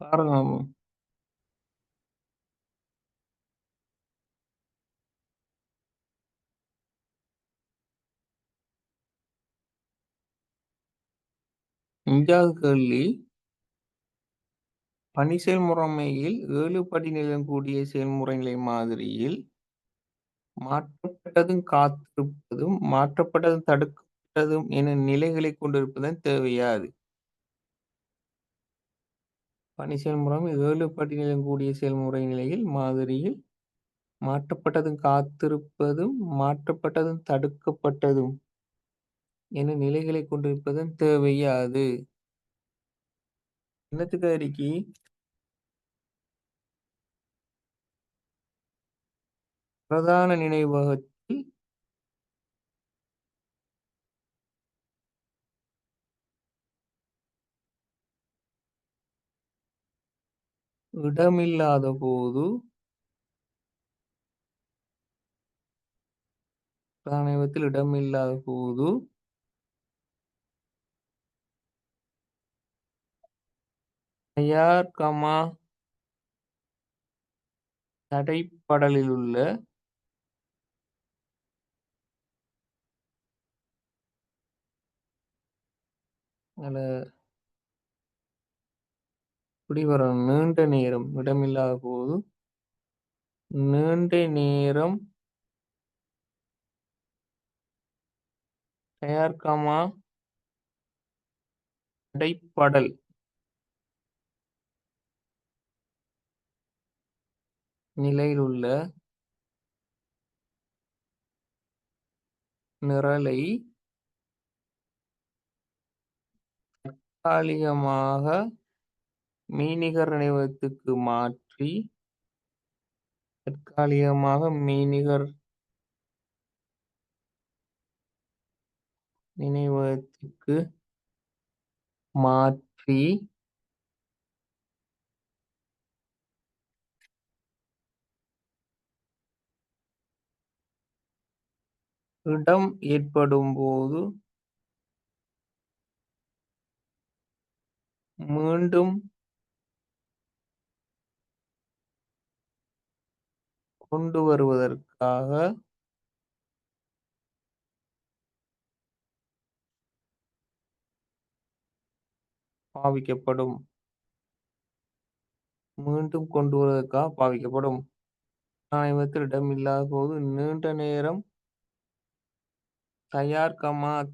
பாருங்க. அஞ்சாவது கேள்வி, பணி செயல்முறைமையில் 7 படிநிலையுடன் கூடிய செயல்முறை நிலை மாதிரியில் மாற்றப்பட்டதும், காத்திருப்பதும், மாற்றப்பட்டதும், தடுக்கப்பட்டதும் என நிலைகளைக் கொண்டிருப்பதன் தேவையாது. பணி செயல்முறைமை 7 படிநிலையுடன் கூடிய செயல்முறை நிலையில் மாதிரியில் மாற்றப்பட்டதும், காத்திருப்பதும், மாற்றப்பட்டதும், தடுக்கப்பட்டதும் என நிலைகளைக் கொண்டிருப்பதன் தேவையாது. என்னத்துக்கு அறிக்கை? பிரதான நினைவகத்தில் இடமில்லாத போது பிராணாயாமத்தில் இடமில்லாத போது தயார் தடைப்படலிலுள்ள அதுல இப்படி வரும் நீண்ட நேரம் இடமில்லாத போது நீண்ட நேரம் தயார் தடைப்படல் நிலையிலுள்ள நிரலை தற்காலிகமாக மெய்நிகர் நினைவகத்துக்கு மாற்றி தற்காலிகமாக மெய்நிகர் நினைவகத்துக்கு மாற்றி இடம் ஏற்படும்போது மீண்டும் கொண்டு வருவதற்காக பாவிக்கப்படும். மீண்டும் கொண்டு வருவதற்காக பாவிக்கப்படும். ஆய்வகத்தில் இடமில்லாத போது நீண்ட நேரம் தயார்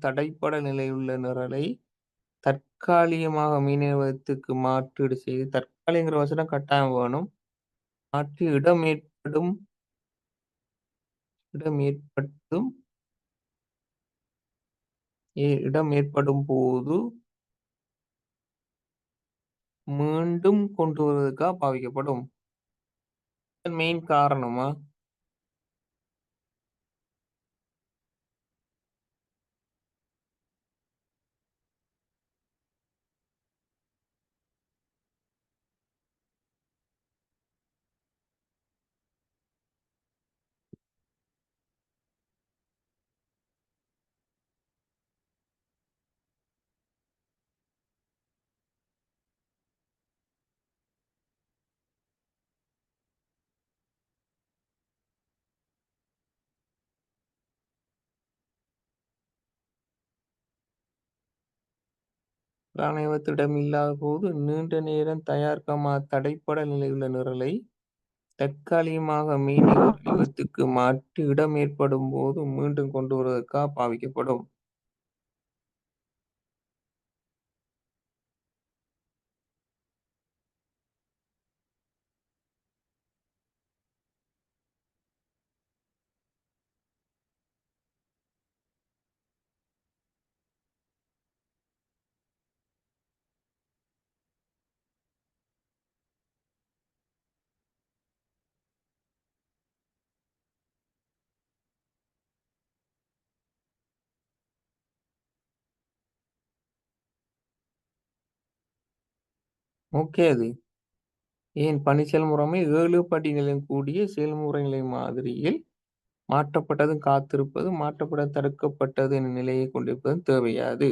தடைப்பட நிலையுள்ள நிரலை தற்காலிகமாக மீனவத்துக்கு மாற்றீடு செய்து தற்காலிகங்கிற வசனம் கட்டாயம் வேணும். மாற்றி இடம் ஏற்படும் போது மீண்டும் கொண்டு வருவதற்காக பாவிக்கப்படும். மெயின் காரணமா? பிராணாயாமத்தில் இல்லாத போது நீண்ட நேரம் தயார் தடைப்பட நிலையுள்ள நிரலை தற்காலிகமாக மெய்நிகர் வடிவத்துக்கு மாற்றி இடம் ஏற்படும் போது மீண்டும் கொண்டு வருவதற்காக பாவிக்கப்படும். ஓகே அது. ஏன் பணி செயல்முறைமை 7 படிநிலையுடன் கூடிய செயல்முறை நிலை மாதிரியில் மாற்றப்பட்டதும், காத்திருப்பதும், மாற்றப்பட்டதும், தடுக்கப்பட்டது என நிலையைக் கொண்டிருப்பதும் தேவையாது.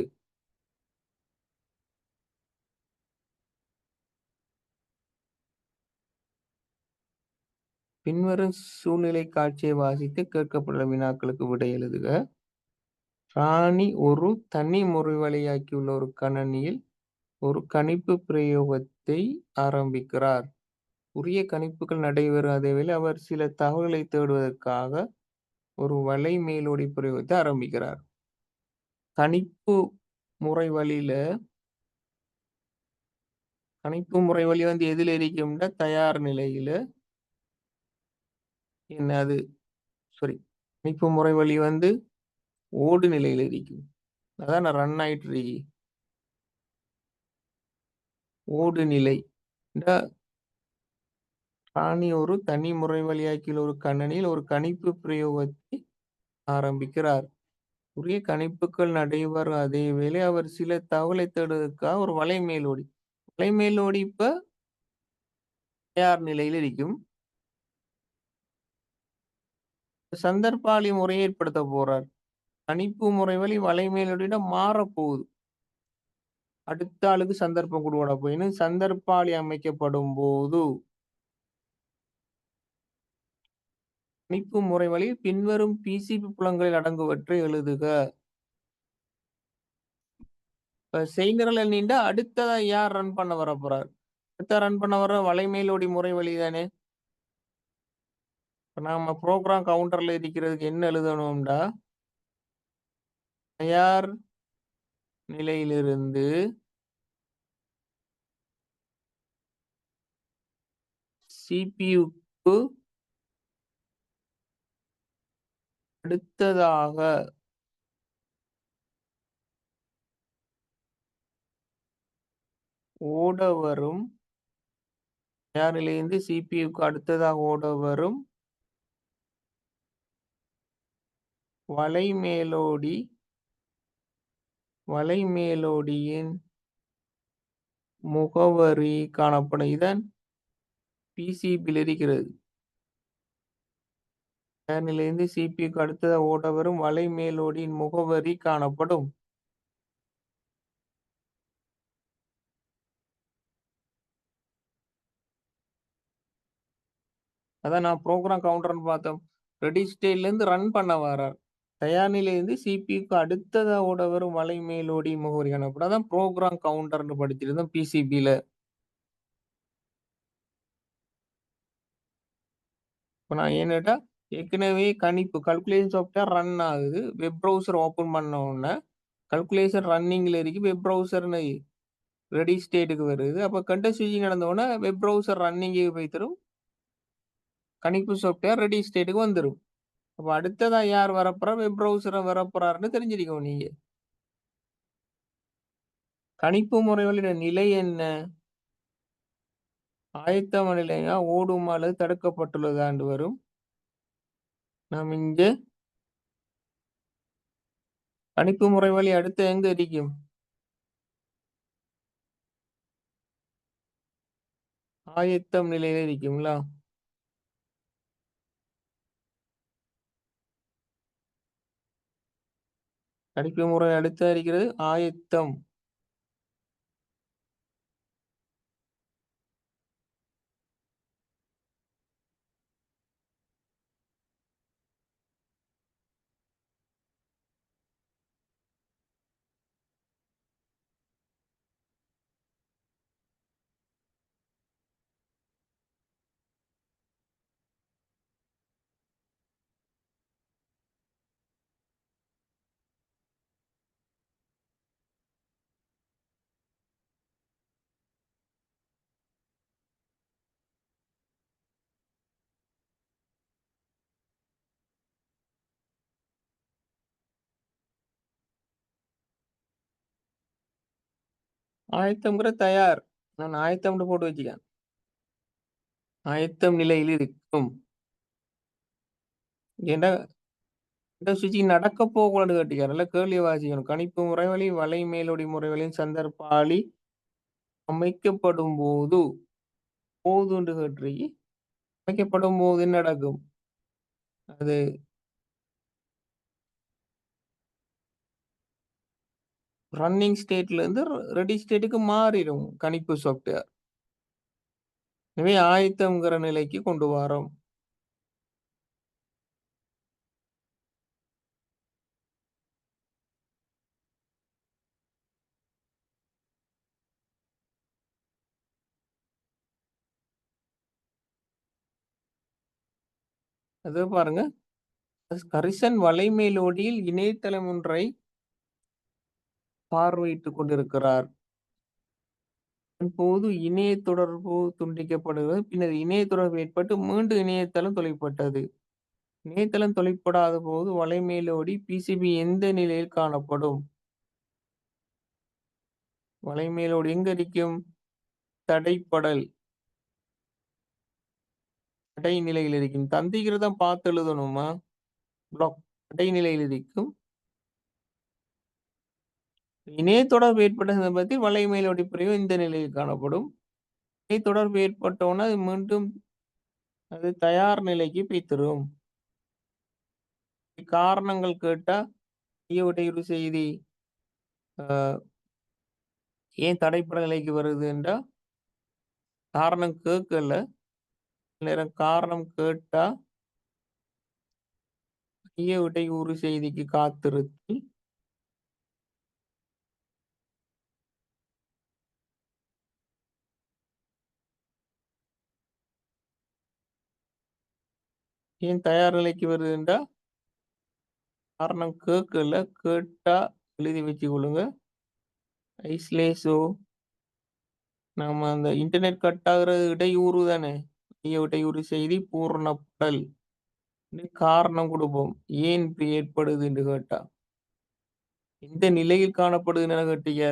பின்வரும் சூழ்நிலை காட்சியை வாசித்து கேட்கப்பட்டுள்ள வினாக்களுக்கு விடை எழுதுக. ராணி ஒரு தனி முறைவழியாக்கியுள்ள ஒரு கணனியில் ஒரு கணிப்பு பிரயோகத்தை ஆரம்பிக்கிறார். உரிய கணிப்புகள் நடைபெறும் அதேவேளை அவர் சில தகவல்களை தேடுவதற்காக ஒரு வலை மேலோடி பிரயோகத்தை ஆரம்பிக்கிறார். கணிப்பு முறை வழியில கணிப்பு முறை வழி வந்து எதில் இருக்கும்னா தயார் நிலையில என்னது சாரி கணிப்பு முறை வழி வந்து ஓடு நிலையில இருக்கும். அதான் ரன் ஆயிட்டு இருக்கு. ஓடு நிலை. ராணி ஒரு தனி முறை வழியாக்கியுள்ள ஒரு கணனியில் ஒரு கணிப்பு பிரயோகத்தை ஆரம்பிக்கிறார். உரிய கணிப்புகள் நடைபெறும் அதே வேளை அவர் சில தகவலை தேடுவதற்காக ஒரு வலை மேலோடி. வலை மேலோடி இப்ப தயார் நிலையில் இருக்கும். சந்தர்ப்பாளி முறையை ஏற்படுத்த போறார். கணிப்பு முறை வழி வலை மேலோடியிடம் மாறப்போகுது. அடுத்த ஆளுக்கு சந்தர்ப்பம் கொடுக்க போயின்னு சந்தர்ப்பாளி அமைக்கப்படும் போது கணிப்பு முறை வழி பின்வரும் பிசிபி புலங்களில் அடங்குவற்றை எழுதுக. இப்ப செய்நிரல் எண்ணின்டா அடுத்ததா யார் ரன் பண்ண வர போறார்? அடுத்த ரன் பண்ண வர வலை மேலோடி முறை வழி தானே. இப்ப நாம ப்ரோக்ராம் கவுண்டர்ல இருக்கிறதுக்கு என்ன எழுதணும்டா தயார் நிலையிலிருந்து சிபியுக்கு அடுத்ததாக ஓட வரும் தயார் நிலையிலிருந்து சிபியுக்கு அடுத்ததாக ஓட வரும் வலை மேலோடியின் முகவரி காணப்படும். இதன் பிசிபியில் இருக்கிறது. தயார் நிலையிலிருந்து சிபியுக்கு அடுத்ததாக ஓட வரும் வலை மேலோடியின் முகவரி காணப்படும். அதான் நான் ப்ரோக்ராம் கவுண்டர்னு பார்த்தோம். ரெடி ஸ்டேட்ல இருந்து ரன் பண்ண வரார். தயார் நிலையிலிருந்து சிபியுக்கு அடுத்ததா ஓட வரும் வலை மேலோடி முகவரி காணப்படும். அதான் ப்ரோக்ராம் கவுண்டர்னு படிச்சிருந்தோம் பிசிபியில. இப்போ நான் ஏன்னுட்டா ஏற்கனவே கணிப்பு கல்குலேஷன் சாஃப்ட்வேர் ரன் ஆகுது. வெப் ப்ரௌசர் ஓப்பன் பண்ண உடனே கல்குலேஷன் ரன்னிங்ல இருக்கு. வெப் ப்ரௌசர் ரெடி ஸ்டேட்டுக்கு வருது. அப்போ கண்டெஸ்ட் ஸ்விட்சிங் நடந்த உடனே வெப் ப்ரௌசர் ரன்னிங்கு போய் தரும். கணிப்பு சாஃப்ட்வேர் ரெடி ஸ்டேட்டுக்கு வந்துடும். அப்போ அடுத்ததா யார் வரப்போறா வெப் ப்ரௌசரை வரப்போறாருன்னு தெரிஞ்சிருக்கோம் நீங்க. கணிப்பு முறைகளின் நிலை என்ன? ஆயத்த நிலையா ஓடும் அல்லது தடுக்கப்பட்டுள்ளதாண்டு வரும். நாம் இங்க கணிப்பு முறை வழி அடுத்து எங்க இருக்கும்? ஆயத்தம் நிலையில இருக்குங்களா? கணிப்பு முறை அடுத்து இருக்கிறது ஆயத்தம். ஆயத்தம்ங்கிற தயார். நான் ஆயத்தம்னு போட்டு வச்சுக்கேன். ஆயத்தம் நிலையில் இருக்கும். ஏன்னா ஸ்விட்சிங் நடக்க போகலான்னு கேட்டுக்காரல்ல கேள்வி வாசிக்கணும். கணிப்பு முறை வழி வலை மேலோடி முறை வழியின் சந்தர்ப்பாளி அமைக்கப்படும் போது போதுன்னு கேட்டிருக்கு. அமைக்கப்படும் போது என்ன நடக்கும்? அது ரன்னிங் ஸ்டேட்ல இருந்து ரெடி ஸ்டேட்டுக்கு மாறிடும் கணிப்பு சாஃப்ட்வேர். எனவே ஆயத்தம்ங்கிற நிலைக்கு கொண்டு வரோம். அதோ பாருங்க. கரிசன் வலைமேலோடியில் இணையதளம் ஒன்றை பார்வையிட்டுக் கொண்டிருக்கிறார். அப்போது இணைய தொடர்பு துண்டிக்கப்படுகிறது. பின்னர் இணைய தொடர்பு ஏற்பட்டு மீண்டும் இணையதளம் தொலைபட்டது. இணையதளம் தொலைபடாத போது வலைமேலோடி பிசிபி எந்த நிலையில் காணப்படும்? வலைமேலோடி எங்க இருக்கும்? தடைப்படல். தடை நிலையில் இருக்கும். தந்திக்கிறத பார்த்து எழுதணுமா? பிளாக். தடை நிலையில் இருக்கும். இணைய தொடர்பு ஏற்பட்ட சந்தர்ப்பத்தில் வலைமேலோடி பிரிவு இந்த நிலையில் காணப்படும். இணைய தொடர்பு ஏற்பட்டவுடனே அது மீண்டும் அது தயார் நிலைக்கு போய்த்திரும். காரணங்கள் கேட்டா இடையூறு செய்தி ஏன் தடைப்பட நிலைக்கு வருது என்றா காரணம் கேட்கல. நேரம் காரணம் கேட்டா இடையூறு செய்திக்கு காத்திருத்தல். ஏன் தயார் நிலைக்கு வருது என்றா காரணம் கேட்கல. கேட்டா எழுதி வச்சு கொள்ளுங்க. ஐஸ்லேசோ நம்ம அந்த இன்டர்நெட் கட் ஆகுறது இடையூறு தானே. இடையூறு செய்தி பூரணப்படல். காரணம் கொடுப்போம். ஏன் இப்படி ஏற்படுது என்று கேட்டா எந்த நிலையில் காணப்படுதுன்னு கேட்டீங்க.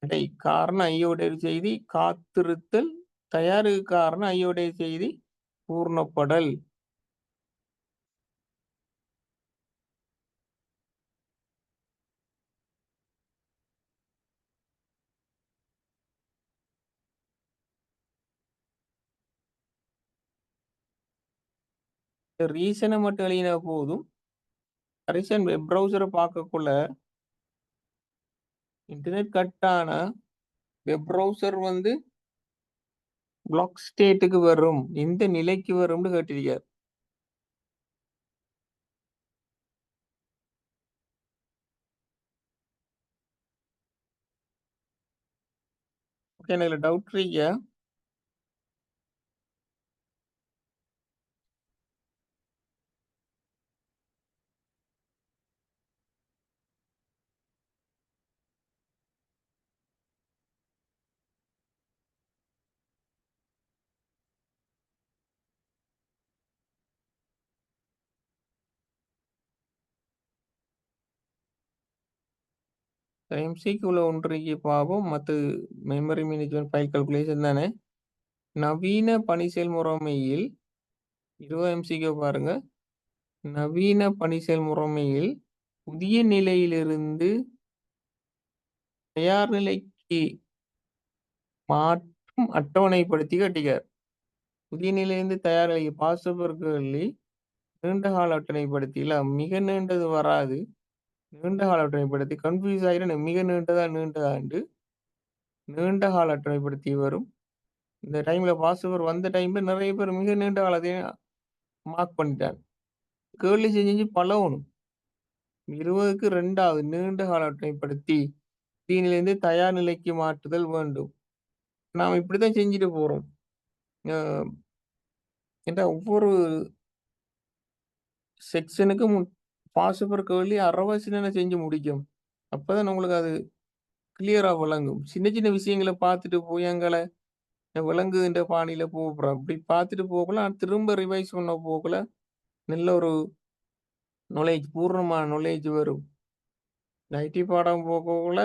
தடை காரணம் இடையூறு செய்தி காத்திருத்தல். தயாருக்கு காரணம் இடையூறு செய்தி பூர்ணப்படல். ரீசனை மட்டும் எழுதினா போதும். கரிசன் வெப் ப்ரௌசரை பார்க்கக்குள்ள இன்டர்நெட் கட் ஆனா வெப் ப்ரௌசர் வந்து பிளாக் ஸ்டேட்டுக்கு வரும். எந்த நிலைக்கு வரும்னு கேட்டிருக்கார். ஓகே, எனக்கு டவுட் இருக்கா? எம்சிக்குள்ள ஒன்றைக்கு பார்ப்போம். மற்ற மெமரி மேனேஜ்மெண்ட் ஃபைல் கால்குலேஷன் தானே. நவீன பணி செயல்முறைமையில் 20 எம்சிக்கு பாருங்க. நவீன பணி செயல்முறைமையில் புதிய நிலையிலிருந்து தயார் நிலைக்கு மாற்றும் அட்டவணைப்படுத்தி காட்டுகிறார். புதிய நிலையிலிருந்து தயார் நிலைக்கு பாஸ்பர்கள்ளி நீண்ட கால அட்டவணைப்படுத்தியில மிக நீண்டது வராது. நீண்ட கால அட்டவணைப்படுத்தி கன்ஃபியூஸ் ஆகிடும். மிக நீண்டதாண்டு நீண்ட கால அட்டவணைப்படுத்தி வரும். இந்த டைம்ல பாஸ்பர் வந்த டைம்ல நிறைய பேர் மிக நீண்ட காலத்தையும் மார்க் பண்ணிட்டாங்க. கேள்வி செஞ்சு பழகணும். 20க்கு 2வது நீண்ட கால அட்டவணைப்படுத்தி புதிய நிலையிலிருந்து தயார் நிலைக்கு மாற்றுதல் வேண்டும். நாம் இப்படித்தான் செஞ்சுட்டு போறோம். ஏன்னா ஒவ்வொரு செக்ஷனுக்கும் பாஸ்பர் கேள்வி அரைவாசி செஞ்சு முடிக்கும். அப்பதான் உங்களுக்கு அது கிளியரா விளங்கும். சின்ன சின்ன விஷயங்களை பார்த்துட்டு போய் அங்களை விளங்குகின்ற பாணியில போகிறோம். அப்படி பார்த்துட்டு போகல திரும்ப ரிவைஸ் பண்ண போகல நல்ல ஒரு நாலேஜ், பூர்ணமான நாலேஜ் வரும். ஐடி பாடம் போகல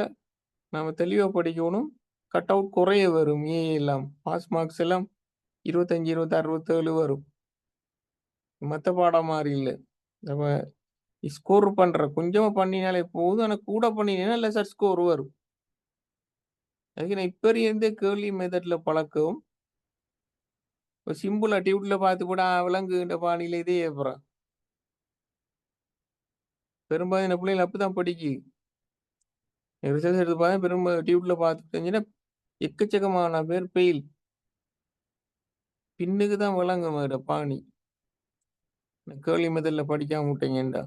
நாம தெளிவா படிக்கணும். கட் அவுட் குறைய வரும். எல்லாம் பாஸ் மார்க்ஸ் எல்லாம் 25, 26, 27 வரும். மற்ற பாடம் மாதிரி இல்லை. நம்ம ஸ்கோர் பண்ற கொஞ்சமா பண்ணினாலே போதும். ஆனா கூட பண்ணினா இல்ல சார் ஸ்கோர் வரும். அதுக்கு நான் இப்ப இருந்தே கேர்லி மெத்தட்ல பழக்கம். இப்போ சிம்பிளா டியூட்ல பார்த்து கூட விலங்குகின்ற பாணியில இதே ஏப்புறான். பெரும்பாலும் என் பிள்ளைகள் அப்படிதான் படிக்கு. ரிசல்ட் எடுத்து பார்த்தா பெரும்பாலும் டியூட்ல பார்த்து தெரிஞ்சுன்னா எக்கச்சக்கமான பேர் பெயில். பின்னுக்கு தான் விளங்கும் பாணி. கேர்லி மெத்தட்ல படிக்காம விட்டீங்கண்டா.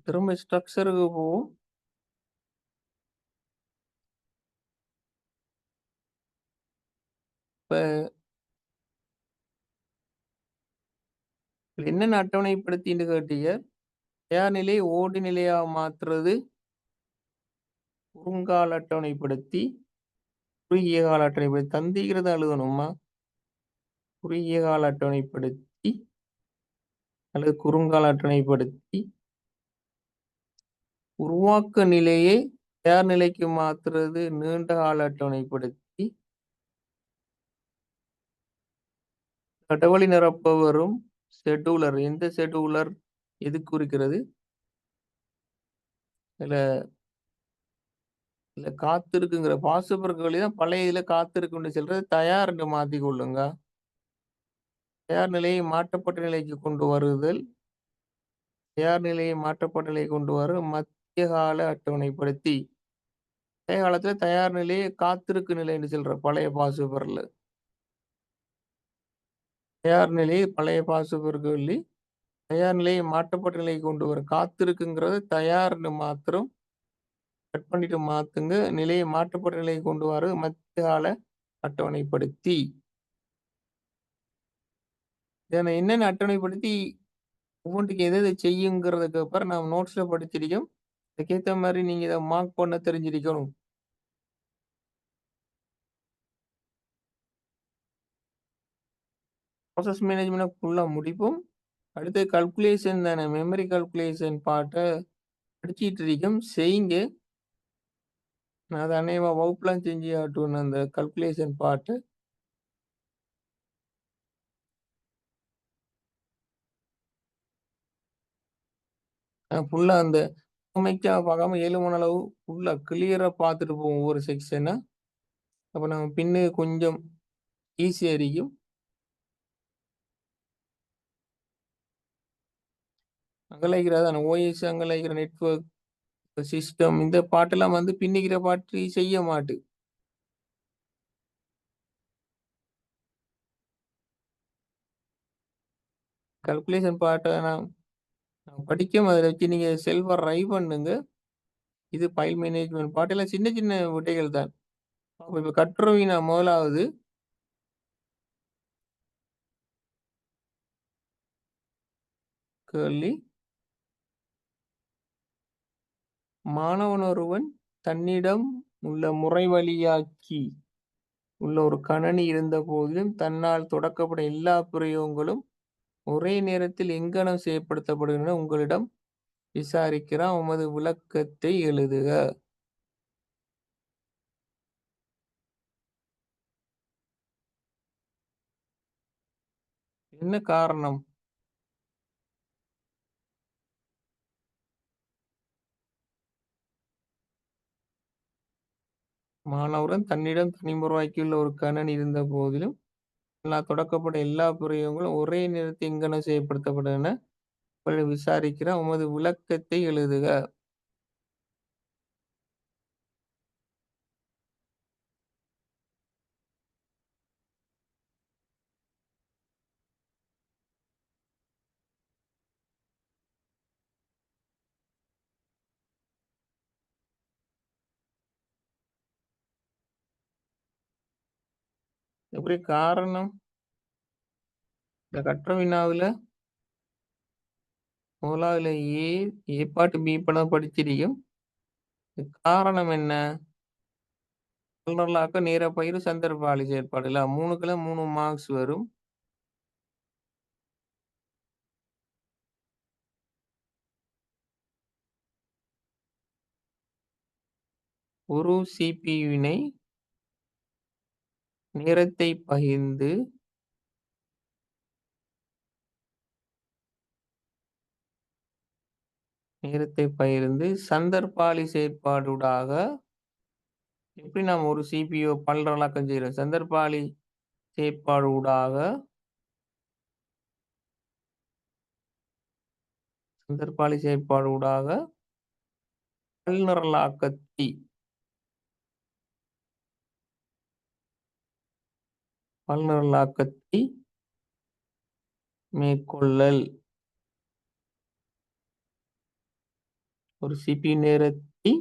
திரும்ப ஸ்ட்ரக்சருக்கு போவோம். இப்ப என்னென்ன அட்டவணைப்படுத்தின்னு கேட்டீங்க? தயார் நிலையை ஓடு நிலையா மாத்துறது, குறுங்கால அட்டவணைப்படுத்தி, குறுகிய கால அட்டவணைப்படுத்தி. தந்திக்கிறத எழுதணுமா? குறுகிய கால அட்டவணைப்படுத்தி அல்லது குறுங்கால அட்டவணைப்படுத்தி, உருவாக்க நிலையை தயார் நிலைக்கு மாத்துறது நீண்ட கால அட்டவணைப்படுத்தி, அட்டவணை நிரப்ப வரும் ஷெட்யூலர். எந்த ஷெட்யூலர் எது குறிக்கிறது? இதுல இல்ல காத்திருக்குங்கிற பாசுபருக்கு வழிதான் பழைய இதுல காத்திருக்குன்னு சொல்றது தயார்ன்னு மாத்திக் கொள்ளுங்க. தயார் நிலையை மாற்றப்பட்ட நிலைக்கு கொண்டு வருதல், தயார் நிலையை மாற்றப்பட்ட நிலைக்கு கொண்டு வரும் மத்திய கால அட்டவணைப்படுத்தி. பழைய காலத்துல தயார் நிலையை காத்திருக்கு நிலைன்னு சொல்ற பழைய பாசுபர்ல. தயார் நிலையை பழைய பாசுபருக்கு சொல்லி தயார் நிலையை மாற்றப்பட்ட நிலைக்கு கொண்டு வரும். காத்திருக்குங்கிறது தயார்ன்னு மாத்திரம் கட் பண்ணிட்டு மாத்துங்க. நிலையை மாற்றப்பட்ட நிலைக்கு கொண்டு வர மத்திய கால அட்டவணைப்படுத்தி. இத நான் என்னென்ன அட்டவணைப்படுத்தி ஒவ்வொன்றுக்கு எது எது செய்யுங்கிறதுக்கு அப்புறம் நான் நோட்ஸ்ல படிச்சிருக்கோம். அதுக்கேத்த மாரி நீங்க இத மார்க் பண்ண தெரிஞ்சிருக்கணும். ப்ராசஸ் மேனேஜ்மென்ட் ஃபுல்லா முடிப்போம். அடுத்து கால்குலேஷன் தானே. மெமரி கால்குலேஷன் பார்ட்ட படிச்சிட்டு இருக்கோம். செய்யுங்க. நான் அத அநேகமா வகுப்புலாம் செஞ்சு காட்டுவேன் அந்த கால்குலேஷன் பார்ட். ஃபுல்லா அந்த ஹோம்வொர்க்கா பார்க்காம 7 மணி அளவு ஃபுல்லா கிளியரா பார்த்துட்டு போவோம் ஒவ்வொரு செக்ஷனா. அப்ப நம்ம பின்னு கொஞ்சம் ஈஸியா இருக்கும். அங்கலாய்க்கிற அதான் ஓஎஸ், அங்கலாய்க்கிற நெட்வொர்க், சிஸ்டம் இந்த பாட்டெல்லாம் வந்து பின்னிக்கிற பாட்டு செய்ய மாட்டு. கால்குலேஷன் பார்ட்ட நான் நான் படிக்கும் அதில வச்சு நீங்க செல்ஃபா ரை பண்ணுங்க. இது ஃபைல் மேனேஜ்மென்ட் பார்ட் எல்லாம் சின்ன சின்ன விடைகள் தான். அப்ப இப்ப கட்டுருவினா முதலாவது கேள்வி மாணவன் ஒருவன் தன்னிடம் உள்ள முறைவழியாக்கி உள்ள ஒரு கணனி இருந்த போதிலும் தன்னால் தொடக்கப்படும் எல்லா பிரயோகங்களும் ஒரே நேரத்தில் எங்கனம் செயற்படுத்தப்படுகின்றன உங்களிடம் விசாரிக்கிறான். உமது விளக்கத்தை எழுதுக. என்ன காரணம்? மாணவன் தன்னிடம் தனிமுறைவாக்கியுள்ள ஒரு கணனி இருந்த போதிலும் தன்னால் தொடக்கப்பட்ட எல்லா பிரயோகங்களும் ஒரே நேரத்தில் எங்கனம் செயற்படுத்தப்படுகின்றன விசாரிக்கிறான். உமது விளக்கத்தை எழுதுக. எப்படி காரணம்? இந்த கற்ற வினாவுல முதலாவதுல ஏ பாட்டு பி படம் படிச்சிருக்கும். காரணம் என்ன? பல்ரலாக்க நேரப்பயிறு சந்தர்ப்பாலி செயற்பாடு இல்ல 3க்குள்ள 3 மார்க்ஸ் வரும். ஒரு சிபியுவினை நேரத்தை பகிர்ந்து சந்தர்ப்பாலி செயற்பாடூடாக எப்படி நாம் ஒரு சிபியு பல்ரலாக்கம் செய்யறோம்? சந்தர்ப்பாலி செயற்பாடூடாக பல்நிரலாக்கத்தை பல்நிரலாக்கத்தை மேற்கொள்ளல். ஒரு CPU நேரத்தை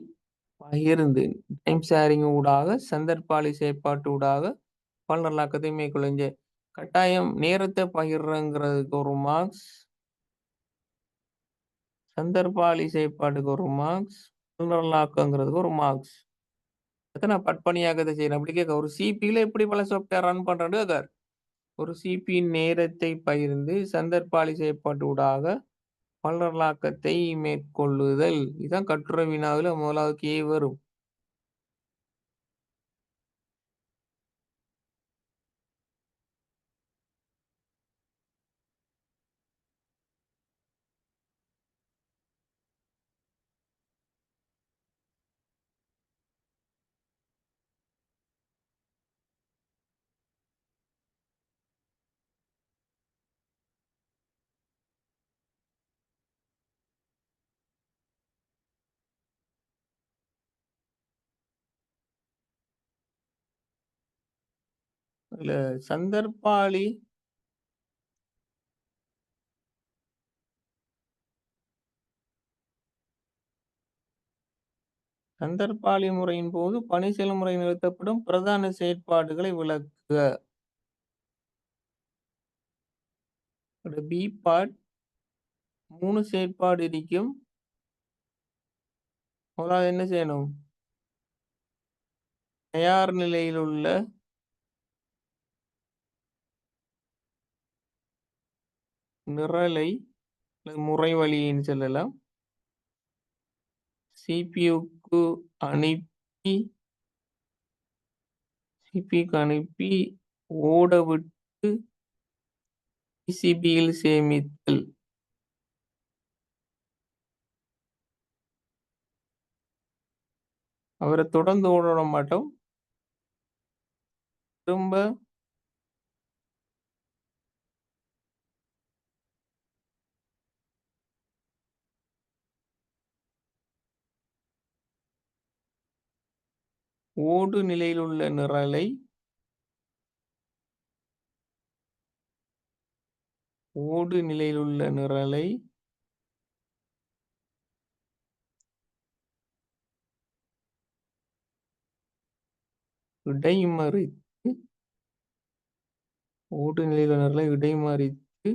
பகிர்ந்து டைம் ஷேரிங் ஊடாக சந்தர்ப்பாளி செயற்பாட்டு ஊடாக பல்நல்லாக்கத்தை மேற்கொள்ள இங்க கட்டாயம் நேரத்தை பகிர்றங்கிறதுக்கு ஒரு மார்க்ஸ், சந்தர்ப்பாளி செயற்பாட்டுக்கு ஒரு மார்க்ஸ், பல்நல்லாக்கங்கிறதுக்கு ஒரு மார்க்ஸ். நான் பட்பணியாக்கத்தை செய்யறேன் அப்படி கேட்க ஒரு சிபியில எப்படி பல சாஃப்ட்வேர் ரன் பண்றேன்னு கேட்காரு. ஒரு சிபி நேரத்தை பகிர்ந்து சந்தர்ப்பாளி செயற்பாட்டு ஊடாக பல்நல்லாக்கத்தை மேற்கொள்ளுதல். இதுதான் கட்டுரை வினாவில் முதலாவது கே வரும். அதுல சந்தர்ப்பாளி சந்தர்ப்பாளி முறையின் போது பணி செயல்முறை நிறுத்தப்படும் பிரதான செயற்பாடுகளை விளக்குக. பி பார்ட் 3 செயற்பாடு இருக்கும். முதலாவது என்ன செய்யணும்? தயார் நிலையில் உள்ள நிரலை முறை வழின்னு சொல்லலாம் சிபியுக்கு அனுப்பி ஓட விட்டு பிசிபியில் சேமித்தல். அவரை தொடர்ந்து ஓட மாட்டோம். திரும்ப ஓடு நிலையில் உள்ள நிரலை இடைமறித்து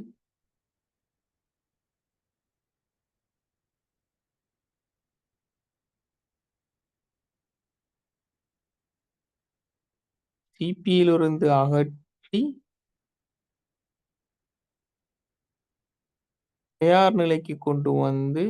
சிபியிலிருந்து அகற்றி தயார் நிலைக்கு கொண்டு வந்து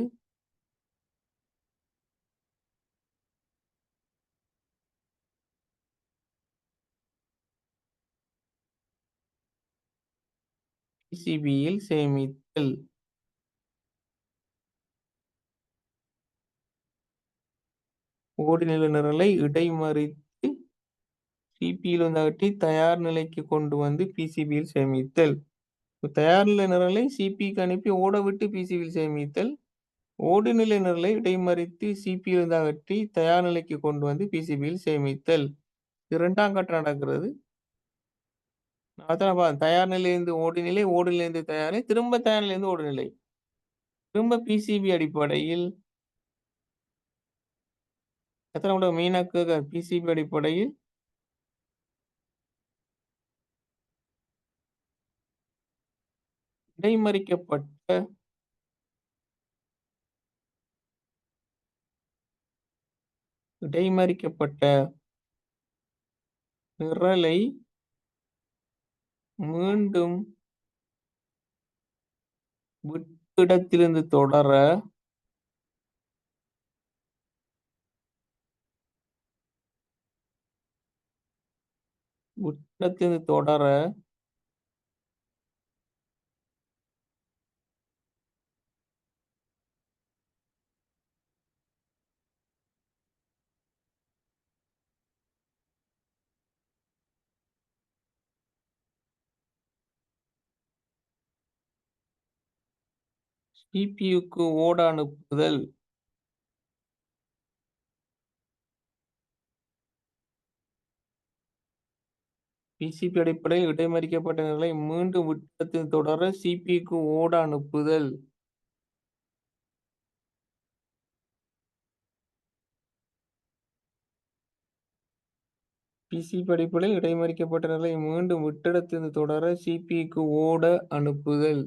பிசிபியில் சேமித்தல். ஓடு நிலை நிரலை இடைமறித்து சிபியில் வந்து அகற்றி தயார் நிலைக்கு கொண்டு வந்து பிசிபியில் சேமித்தல். தயார் நிலை நிரலை சிபிக்கு அனுப்பி ஓட விட்டு பிசிபியில் சேமித்தல். ஓடு நிலை நிரலை இடைமறித்து சிபியில் இருந்து அகற்றி தயார் நிலைக்கு கொண்டு வந்து பிசிபியில் சேமித்தல். இரண்டாம் கட்டம் நடக்கிறது. அதான் தயார் நிலையிலிருந்து ஓடு நிலை, ஓடு நிலையிலிருந்து தயார் நிலை, திரும்ப தயார் நிலையிலிருந்து ஓடு நிலை, திரும்ப பிசிபி அடிப்படையில் எத்தனை மீனாக்கு பிசிபி அடிப்படையில் இடைமறிக்கப்பட்ட நிரலை மீண்டும் விட்டிடத்திலிருந்து தொடர சிபியுக்கு ஓட அனுப்புதல். பிசிபி அடிப்படையில் இடைமறிக்கப்பட்ட நிலை மீண்டும் விட்டத்தில் தொடர சிபிக்கு ஓட அனுப்புதல். பிசி படிப்புகளில் இடைமறிக்கப்பட்ட நிலை மீண்டும் விட்டிடத்திலிருந்து தொடர சிபிக்கு ஓட அனுப்புதல்.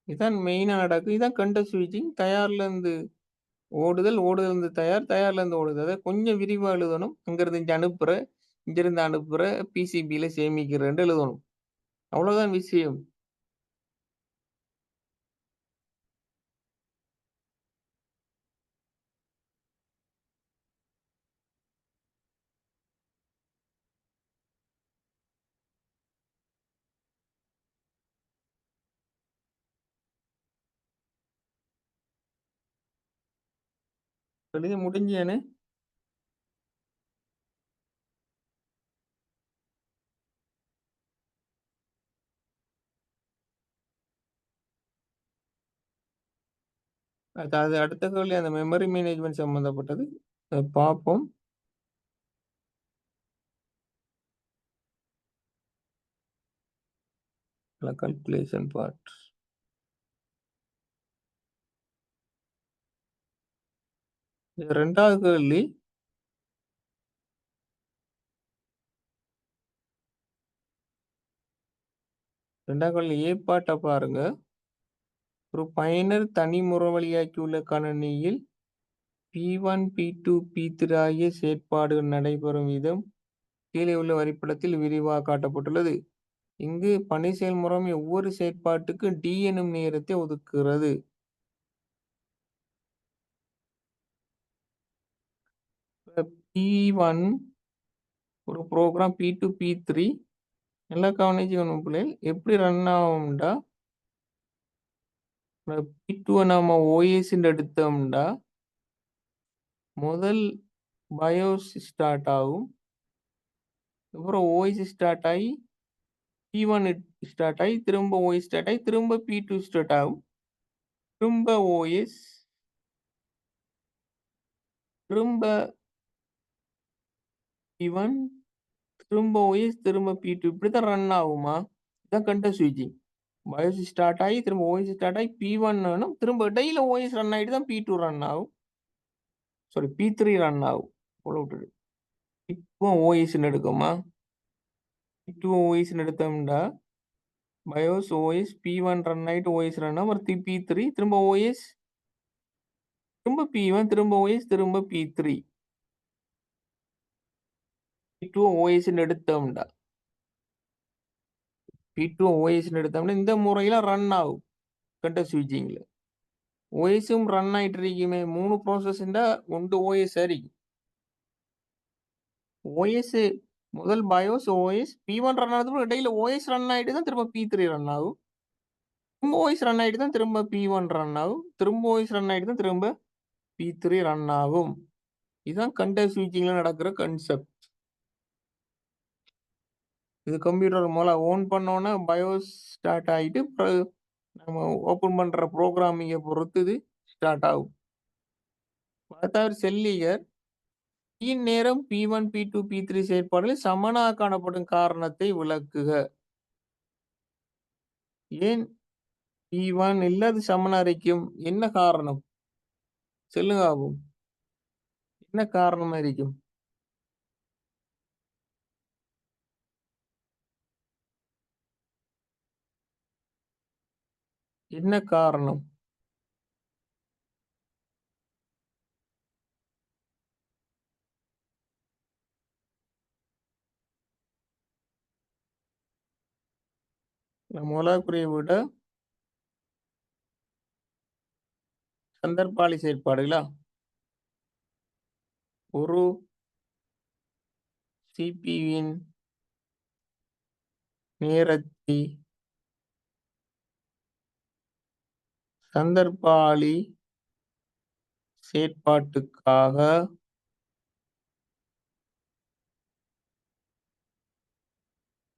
இதான் மெயினா நடக்கும். இதான் கண்ட ஸ்விட்சிங். தயார்ல இருந்து ஓடுதல், ஓடுதல் இருந்து தயார், தயார்ல இருந்து ஓடுதல். அத கொஞ்சம் விரிவா எழுதணும். அங்கிருந்து இங்க அனுப்புற, இங்கிருந்து அனுப்புற, பிசிபில சேமிக்கிறேன்ட்டு எழுதணும். அவ்வளவுதான் விஷயம். எழுதி முடிஞ்சேனே. அது அடுத்த கேள்வி அந்த மெமரி மேனேஜ்மென்ட் சம்பந்தப்பட்டது. பார்ப்போம். Calculation part. 2வது கேள்வி. 2வது கேள்வி ஏ பார்ட்ட பாருங்க. ஒரு பயனர் தனி முறவழியாக்கியுள்ள கணினியில் P1, P2, P3 ஆகிய செயற்பாடுகள் நடைபெறும் விதம் கீழே உள்ள வரைபடத்தில் விரிவாக காட்டப்பட்டுள்ளது. இங்கு பணி செயல்முறை ஒவ்வொரு செயற்பாட்டுக்கு D எனும் நேரத்தை ஒதுக்குகிறது. P1 ஒரு ப்ரோக்ராம் P2, P3 நல்லா கவனிச்சுக்கணும் பிள்ளைகள். எப்படி ரன் ஆகும்டா, P2 நாம OS எடுத்தோம்டா முதல் BIOS ஸ்டார்ட் ஆகும். அப்புறம் OS ஸ்டார்ட் ஆகி P1 ஸ்டார்ட் ஆகி திரும்ப OS ஸ்டார்ட் ஆகி திரும்ப P2 ஸ்டார்ட் ஆகும். திரும்ப OS திரும்ப P1 திரும்ப OS திரும்ப P2 இப்படித்தான் ரன் ஆகுமா? இதான் கண்ட ஸ்விட்சிங். BIOS ஸ்டார்ட் ஆகி திரும்ப OS ஸ்டார்ட் ஆகி P1 வேணும், திரும்ப இடையில OS ரன் ஆகிட்டு தான் P2 ரன் ஆகும். சாரி P3 ரன் ஆகும். போல விட்டுடு. இப்போ OS எடுக்குமா? P2 OS எடுத்தோம்டா BIOS OS P1 run ஆகிட்டு OS ரன் ஆகும். அப்புறம் P3 திரும்ப OS திரும்ப P1 திரும்ப OS திரும்ப P3 P2 OS எடுத்தோம்டா P2 OS எடுத்தோம்னா இந்த முறையில ரன் ஆகும் கண்ட ஸ்விட்சிங்ல. OSும் ரன் ஆயிட்டு இருக்குமே 3 ப்ராசஸ்ண்டா 1 OS சரி. OS முதல் BIOS OS P1 ரன் ஆனதுக்கு இடையில OS ரன் ஆயிட்டு தான் திரும்ப P3 ரன் ஆகும். திரும்ப OS ரன் ஆயிட்டு தான் திரும்ப P1 ரன் ஆகும். திரும்ப OS ரன் ஆயிட்டு தான் திரும்ப P3 ரன் ஆகும். இதுதான் கண்ட ஸ்விட்சிங்ல நடக்கிற கன்செப்ட். இது கம்ப்யூட்டர் மூலம் ஓன் பண்ணோன்னா BIOS ஸ்டார்ட் ஆகிட்டு நம்ம ஓப்பன் பண்ற ப்ரோக்ராமிங்கை பொறுத்து இது ஸ்டார்ட் ஆகும். பார்த்தார் செல்லியர் நேரம் P1, P2, P3 செயற்பாடுகளில் சமனாக காணப்படும் காரணத்தை விளக்குக. ஏன் P1 இல்லாது சமனா இருக்கும்? என்ன காரணம்? சொல்லுங்க ஆகும். என்ன காரணமா இருக்கும்? என்ன காரணம்? மூலக்கூறை விட சந்தர்ப்பாளி செயற்பாடுகளா? ஒரு சிபியுவின் நேரத்தை சந்தர்ப்பாளி செயற்பாட்டுக்காக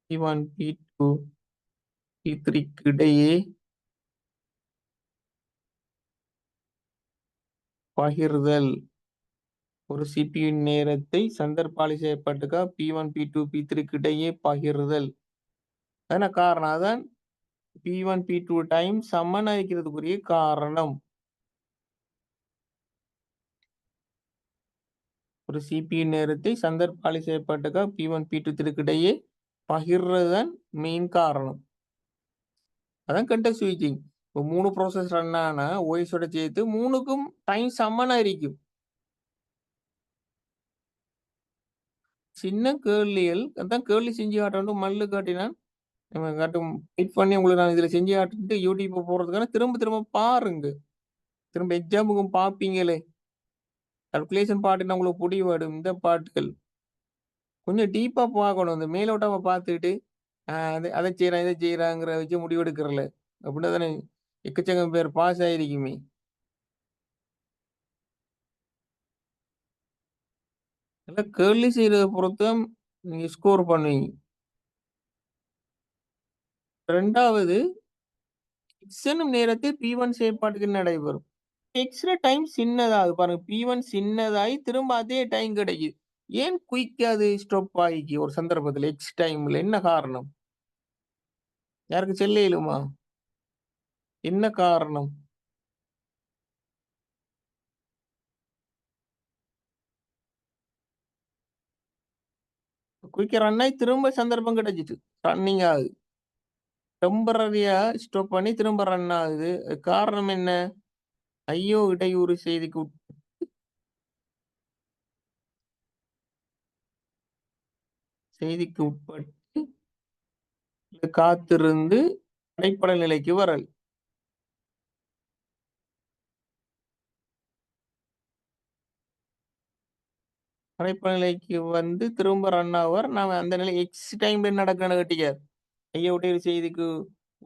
P1, P2 P3க்கு இடையே பகிர்தல். ஒரு CPU நேரத்தை சந்தர்ப்பாலி செய்யப்பட்டுக்கா P1, P2, P3க்கு இடையே பகிர்தல். அதான காரணம். அதான் P1, P2 டைம் சமனாயிருக்கிறதுக்குரிய காரணம். ஒரு CPU நேரத்தை சந்தர்ப்பாலி செய்யப்பட்டுக்கா P1, P2 இடையே பகிர்றதுதான் மெயின் காரணம். அதான் கண்டெக்ஸ்ட் ஸ்விட்சிங். இப்போ 3 ப்ராசஸ் ரன் ஆனா ஓஎஸோட சேர்த்து 3க்கும் டைம் சமனா இருக்கும். சின்ன கேள்விகள் அதான் கேள்வி செஞ்சு காட்டணும் மல்லு காட்டினான் காட்டும் வெயிட் பண்ணி உங்களுக்கு நான் இதுல செஞ்சு காட்டிட்டு யூடியூப் போறதுக்கான திரும்ப திரும்ப பாருங்க. திரும்ப எக்ஸாமுக்கும் பார்ப்பீங்களே. கல்குலேஷன் பாட்டுனா உங்களுக்கு புடிபடும் இந்த பாட்டுகள். கொஞ்சம் டீப்பா பார்க்கணும். இந்த மேலோட்டமா பார்த்துட்டு, அத செய்றேன், இத செய்றேங்கிறத வச்சு முடிவெடுக்கிறல. அப்படின்னா தானே எக்கச்சக்கம் பேர் பாஸ் ஆயிருக்குமே. எல்லாம் கேள்வி செய்றத பொறுத்து தான் நீங்க ஸ்கோர் பண்ணுவீங்க. 2வது எக்ஸ் எனும் நேரத்தில் P1 செயல்பாட்டுக்கு நடைபெறும். எக்ஸ்ட்ரா டைம் சின்னதாகுது பாருங்க. P1 சின்னதாயி திரும்ப அதே டைம் கிடைக்குது. ஏன் குயிக்கா அது ஸ்டாப் ஆயிக்கு ஒரு சந்தர்ப்பத்துல எக்ஸ் டைம்ல என்ன காரணம்? யாருக்கும் சொல்ல இயலுமா? என்ன காரணம்? குயிக்கா ரன் ஆயி திரும்ப சந்தர்ப்பம் கிடைச்சிட்டு. ரன்னிங் ஆகுது. டெம்பரரியா ஸ்டாப் பண்ணி திரும்ப ரன் ஆகுது. காரணம் என்ன? ஐயோ இடையூறு செய்திக்கு உட்பட்டு காத்திருந்து அடிப்படை நிலைக்கு வரல். அடிப்படை நிலைக்கு வந்து திரும்ப ரன் ஆவார். நாம அந்த நிலை எக்ஸ் டைம்ல என்ன நடக்குதுன்னு கேட்டீங்க. ஐயாவுடைய செய்திக்கு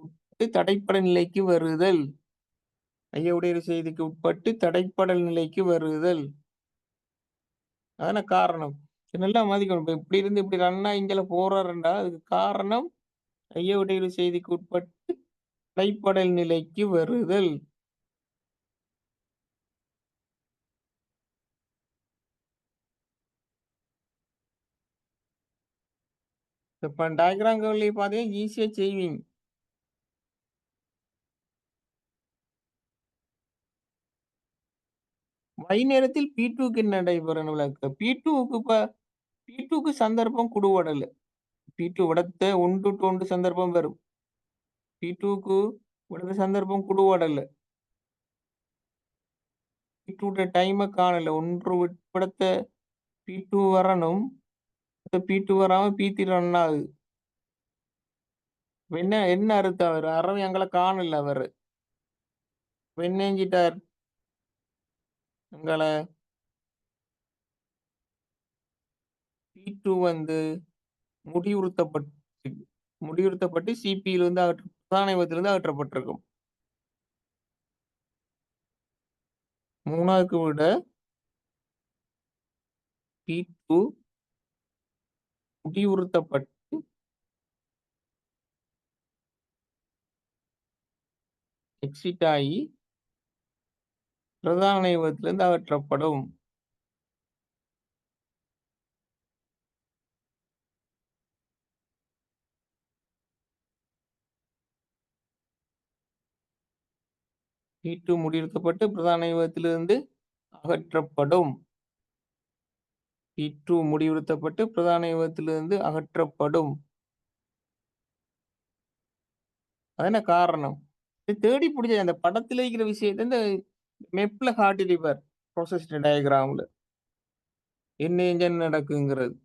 உட்பட்டு தடைப்பட நிலைக்கு வருதல். ஐயாவுடைய செய்திக்கு உட்பட்டு தடைப்படல் நிலைக்கு வருதல். அதான காரணம். இது நல்லா மதிக்கணும். இப்ப இப்படி இருந்து இப்படி ரன்னா இங்கல போறாருண்டா, அதுக்கு காரணம் ஐயாவுடைய செய்திக்கு உட்பட்டு தடைப்படல் நிலைக்கு வருதல். இப்ப டயகிராம் கவலையை பார்த்தீங்கன்னா ஈஸியா செய்வீங்க. நேரத்தில் P2க்கு என்ன நடைபெறும் விளக்க. P2க்கு சந்தர்ப்பம் குடுவடல. P2 விடத்த 1 to 1 சந்தர்ப்பம் வரும். P2க்கு விடத்த சந்தர்ப்பம் குடுவடல. P2 டைம காணல. 1 விடத்த P2 வரணும். P2 வராம P3 ரன் ஆகுது. என்ன என்ன அர்த்தம் அவரு? அறவே எங்கள காணல அவரு. என்ன செஞ்சிட்டார்? எங்கள P2 வந்து முடிவுறுத்தப்பட்டு முடிவுறுத்தப்பட்டு சிபியிலிருந்து பிரதான இயந்திரத்திலிருந்து அகற்றப்பட்டிருக்கும். 3க்கு விட P2 முடிவுறுத்தப்பட்டு எக்ஸிட் ஆயி பிரதான இயந்திரத்திலிருந்து அகற்றப்படும். P2 முடிவுறுத்தப்பட்டு பிரதான இயந்திரத்திலிருந்து அகற்றப்படும். P2 முடிவுறுத்தப்பட்டு பிரதான இயந்திரத்திலிருந்து அகற்றப்படும். அதான காரணம். இது தேடி புடிச்ச அந்த படத்துல இருக்கிற விஷயத்த இந்த மெப்ல காட்டியிருப்பார். ப்ராசஸ் டயகிராம்ல. என்ன எங்க நடக்குங்கிறது.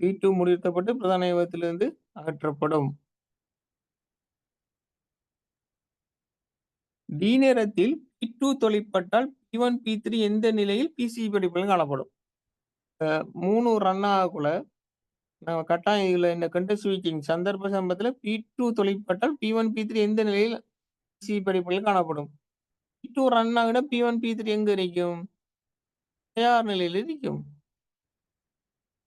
P2 முடிவுறுத்தப்பட்டு பிரதான இயந்திரத்திலிருந்து அகற்றப்படும். D நேரத்தில் P2 தொழிற்பட்டால் P1, P3 எந்த நிலையில் PCB படிப்புகள் காணப்படும். 3 ரன் ஆகக்குள்ள நம்ம கட்டாயம் இதுல இந்த கண்டெக்ஸ்ட் ஸ்விட்சிங் சந்தர்ப்ப சம்பந்தத்துல P2 தொழிற்பட்டால் P1, P3 எந்த நிலையில் PCB படிப்புகள் காணப்படும். P2 ரன் ஆகினா P1, P3 எங்க இருக்கும்? தயார் நிலையில் இருக்கும்.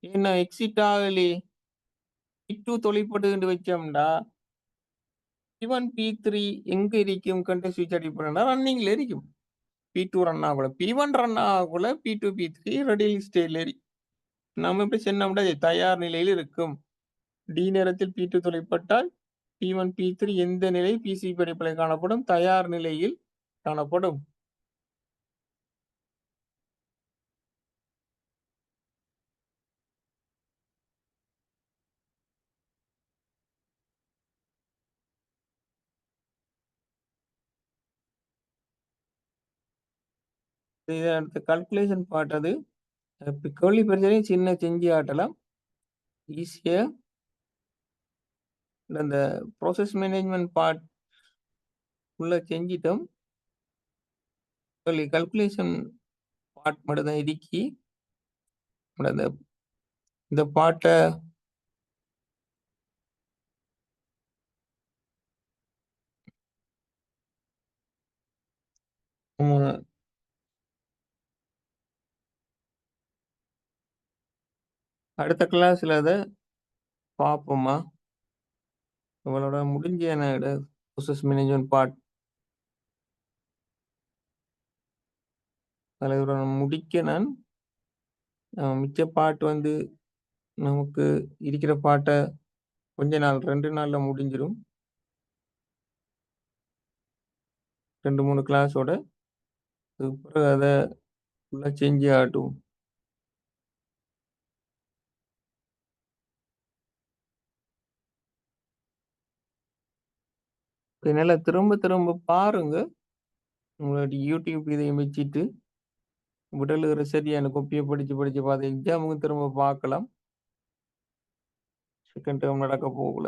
என்ன எக்ஸிட் ஆகலே. P2 தொழிற்படுதுன்னு வச்சோம்டா, P1, P3 எங்க இருக்கும் கண்ட ஸ்விட்ச் அடிப்படைன்னா ரன்னிங்ல இருக்கும். P2 ரன் ஆகல. P1 run ஆகக்குள்ள P2, P3 ready ஸ்டேட்ல நம்ம எப்படி சொன்னோம்னா, இது தயார் நிலையில் இருக்கும். D நேரத்தில் P2 தொலைப்பட்டால் P1, P3 எந்த நிலை பிசிபி அடிப்படையில் காணப்படும்? தயார் நிலையில் காணப்படும். இத அடுத்த கால்குலேஷன் பார்ட் அது. இப்ப கேள்வி பிரச்சனையும் சின்ன செஞ்சு காட்டலாம். ஈஸியா அந்த ப்ராசஸ் மேனேஜ்மென்ட் பார்ட் ஃபுல்லா செஞ்சுட்டோம். சொல்லி கால்குலேஷன் பார்ட் மட்டும் தான் இருக்கு. அந்த இந்த பார்ட்ட நம்ம அடுத்த கிளாஸ்ல அத பார்ப்போமா? உங்களோட முடிஞ்ச என்னோட ப்ராசஸ் மேனேஜ்மென்ட் பார்ட் அதில முடிக்க நான் மிச்ச பார்ட் வந்து நமக்கு இருக்கிற பார்ட்ட கொஞ்ச நாள் 2 நாள்ல முடிஞ்சிரும். 2, 3 கிளாஸோட. அதுக்கு பிறகு அத ஃபுல்லா செஞ்சு காட்டுவோம். இதனால திரும்ப திரும்ப பாருங்க. உங்களோட YouTube இதையும் வச்சுட்டு விடலுகிற சரியான காப்பிய படிச்சு படிச்சு பார்த்து எக்ஸாமுக்கு திரும்ப பார்க்கலாம். செகண்ட் டெர்ம் நடக்க போகல.